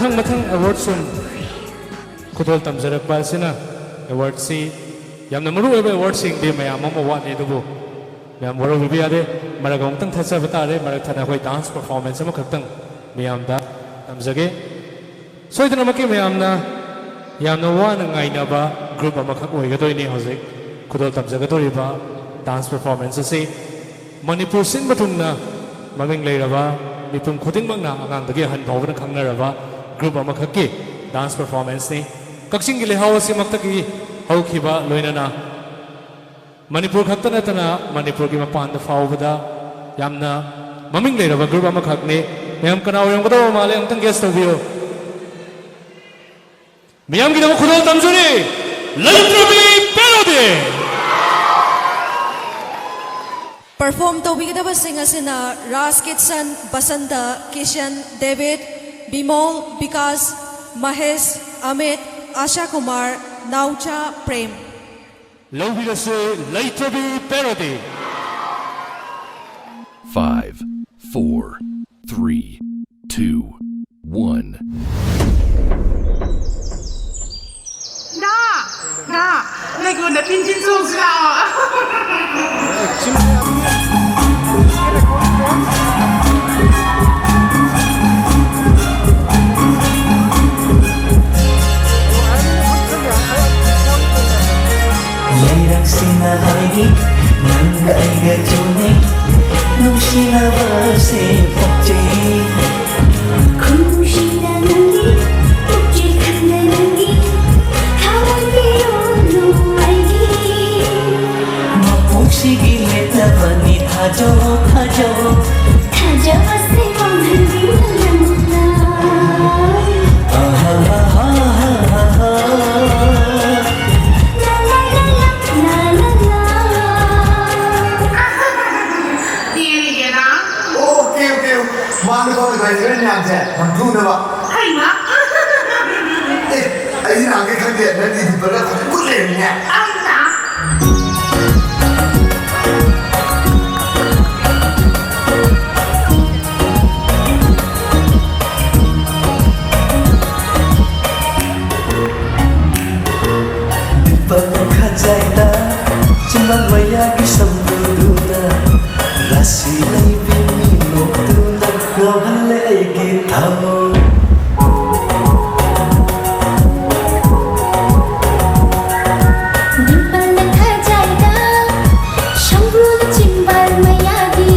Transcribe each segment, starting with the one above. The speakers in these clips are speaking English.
mathang award sum kudol tamjarak pa sina award si yamna maru eba award sing de mayam ama wa ne dubu mayam waro bibi ade maragong tang thasa batare marak thana hoi dance performance ama khaktang mayam da tamjage soidana maki mayam na yamna wa na ngai na ba group ama khak oi gadoi ni hojik kudol tamjaga dori ba dance performance si Manipur sin batungna maming leiraba mipum khuting mangna angang dagi han bawna khangnaraba group ama khakki dance performance ni kakching gile hawasi maktaki hawkhiba loinana Manipur khaktana tana Manipur gi mapan da fawbada yamna maming leiraba group ama khakni meyam kana oyam kada male angtang guest obio meyam gi da khudol tamjuri Leitrabi Parody perform to bigidaba singa sina Ras Kitsan Basanta Kishan David Bimol Vikas Mahesh Amit Asha Kumar Naucha Prem Lovirasu Leitrabi Parody 5 4 3 2 1 Na, like when the pinjin songs now. Layang sinahagi nang aiga tunay nung sinabase pokje kung sinanangi pokje kananangi kawan biyono aigi mapuksigi letabani thajo ase manghalbi nalamna Manifa is very nice. I'm doing it. Hey, ma. I can't get ready to put up a good name. Pagkakajayna Chumawayagi samduduna Rasilay biminokduna Wabale ay gitamo Pagkakajayna Siyambula chimbal mayagi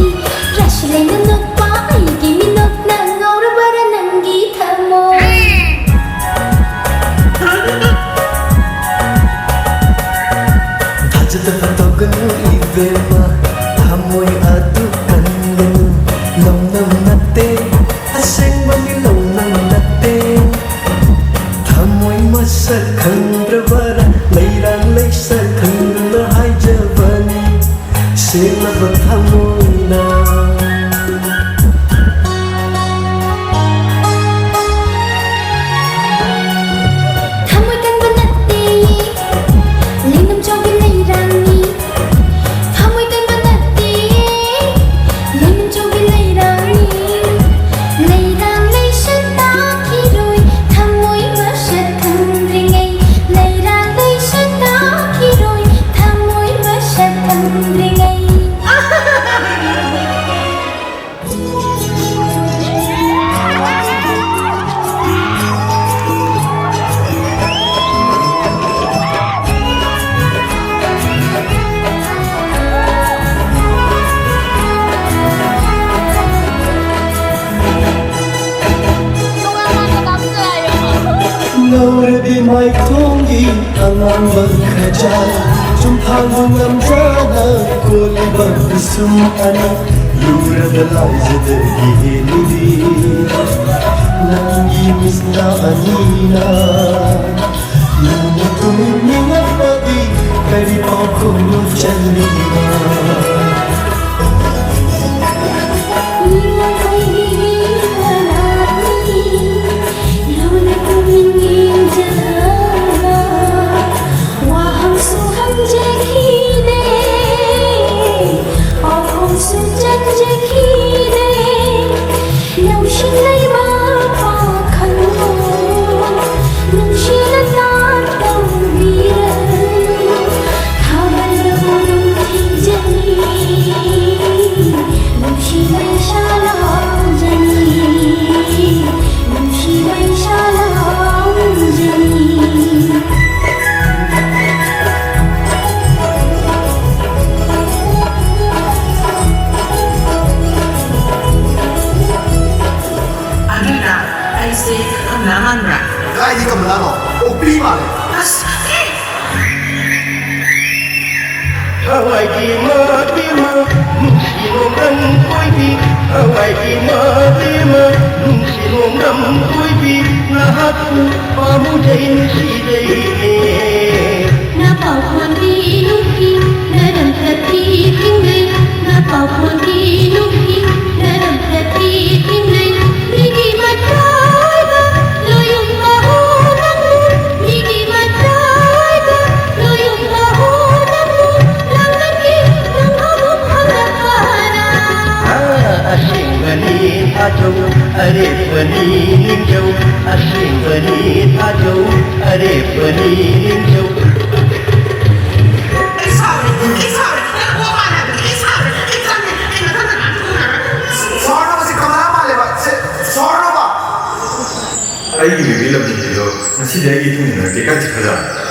Rasilay nanokpa ay giminok na ngaurabara ng gita mo Pagkakagano ibema Amoy atukan Lawnang natin Aseng manilaw ng natin Amoy masakang bravara Layrang laysakang lahay jabani Sila ba't amoy na Hamoy kan ba nati Linam chogi layrani Hamoy kan ba nati Linam chogi layrani Layrang laysat takiroy Hamoy masat kang ringay Layrang laysat takiroy Hamoy masat kang ringay Naurabi may kongi Angang magkajay Jumpang namjana Kulibang sumana Lura dalay zadagi hinili Nangimis na anina Luna tumingin at pagi Kari pa kulo chalima Iwan ay hihiwalati Luna tumingin dyan Wahang suhang jekide Ahong sujan jekide Naushin ay mapakalma Hawaii Matima Nungsilongam Kuibi Hawaii Matima Nungsilongam Kuibi Nahatku pamudain sidaine Napaupundi nuki dalam hati tinggal Napaupundi nuki dalam hati tinggal Niki mataiba loyong mahunamu Niki mataiba loyong mahunamu Lang lagi ng among harapana Asing bani ajaw arif bani ninjaw Asing bani ajaw arif bani ninjaw 아이기 왜 밀려붙는데요? 시대 애기 통이는 깨끗이 가자.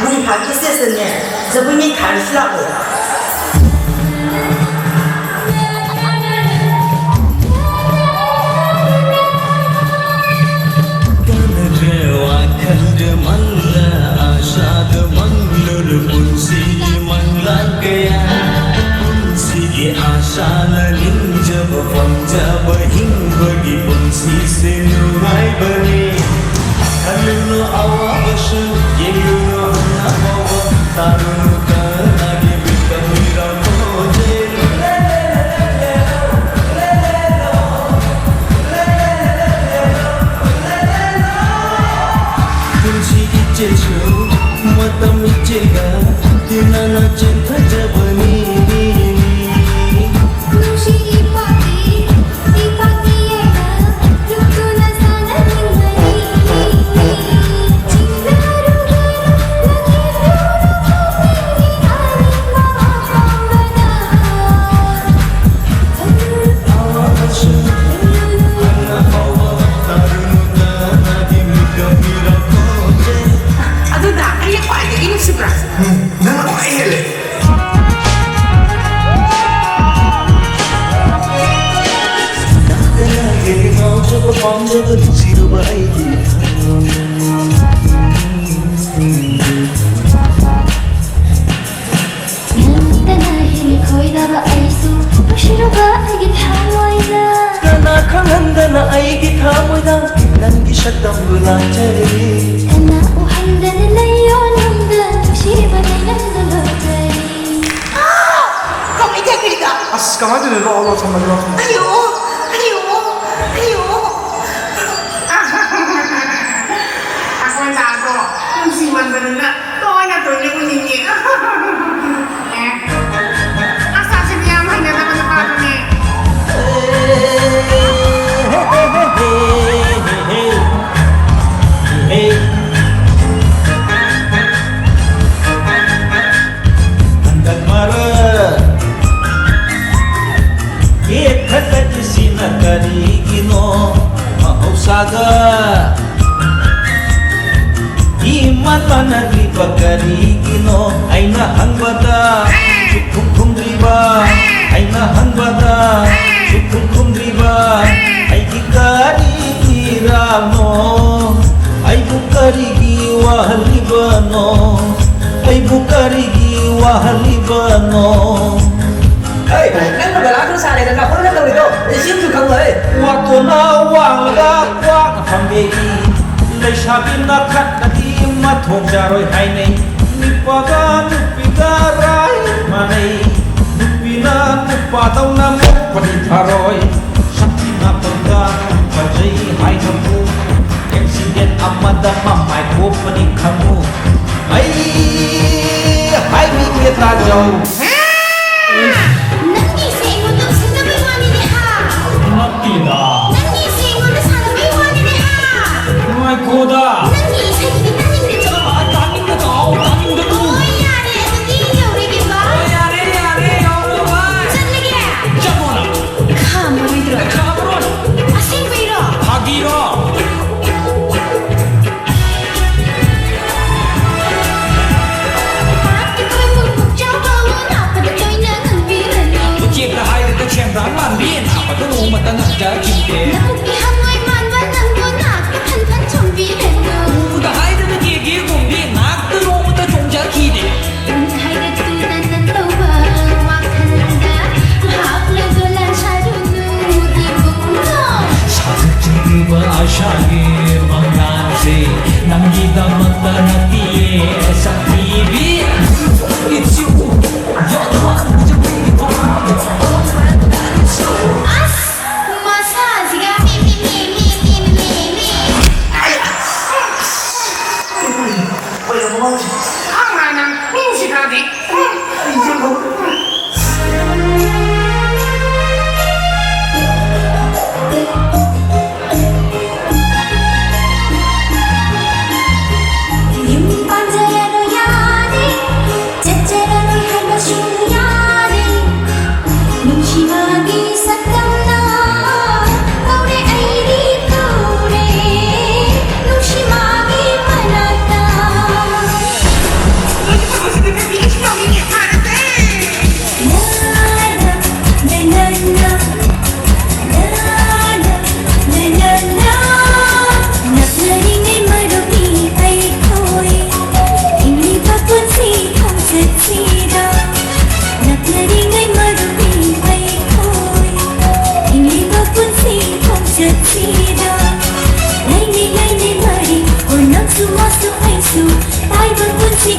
문이 밖에 있었네. 저분이 가르치라고. ꯊꯃꯣꯏꯗ ꯅꯪꯒꯤ ꯁꯛꯇꯝꯕꯨ ꯂꯥꯠꯆꯔꯤ ꯀꯅꯥ ꯎꯍꯟꯗꯅ ꯂꯩꯌꯣꯟꯅꯨꯡꯗ ꯅꯨꯡꯁꯤꯕꯅ ꯅꯪꯅ ꯂꯣꯠꯆꯔꯤ Kami kaya 아스 가만히 좀 내려 올라 잠깐만 내려 Ayo, ayo, ayo. Ako ang tago. Kung si Wanda na, to na to niya kunin niya. Asa si Diamond na naman na ni. Hanggang mara Ikakat sinakarigino Mahausaga Iman managripakarigino Ay nahangbada Sukung riba Ay nahangbada Sukung riba Ay gikarigiramo Ay bukarigi wahalibano Ay bukarigi wahalibano Hey, nang nagalado sa akin na ako na dito. Isin ko kay. Waktu na wangga wang hambegi Leishabi na kat na di matong jaroy hainay Nipaga nupigaray manay Nupina nupataw na mo patitaroy Sakti na pagka pajay hay kamu Accident amada mamay ko panikamu Ay hay bigit radyaw Nangi singul ng sinabi wani ni ha Matida Nangi singul ng sinabi wani ni ha May koda Nangi singul ng sinabi Tangin na tao, tangin na to Oh yare, nangi yauri ba? Yare, yauri ba? Sanlagi Jamona Kamu ito Kabron Asin ba ito? Hagiro Bakit ko'y magpagjaw ba? Wala pa na ko'y nangambilan Chip na hay na chip na manbin Apa tu matangak ja kimte Nakukihan mo'y manwan ng bunak Kapanpan chong bilan mo Uda hay na nagigi kumbi Nak tu mo ta chong ja kide Unkay nagtunan ng tawa Wakan da Mahap na dolan sa dunudi bungo Sakiba asyagi mangansi Nanggida mata natiye sa TV It's you You're the one who's really As masaziga mi Oye, vamos. Ang manang music natin. Yung panzayano yari Cecero hay basyong yari Nung simagi sa tawna Kaure ay dito re Nung simagi manata Su ai su, tai vẫn quân sĩ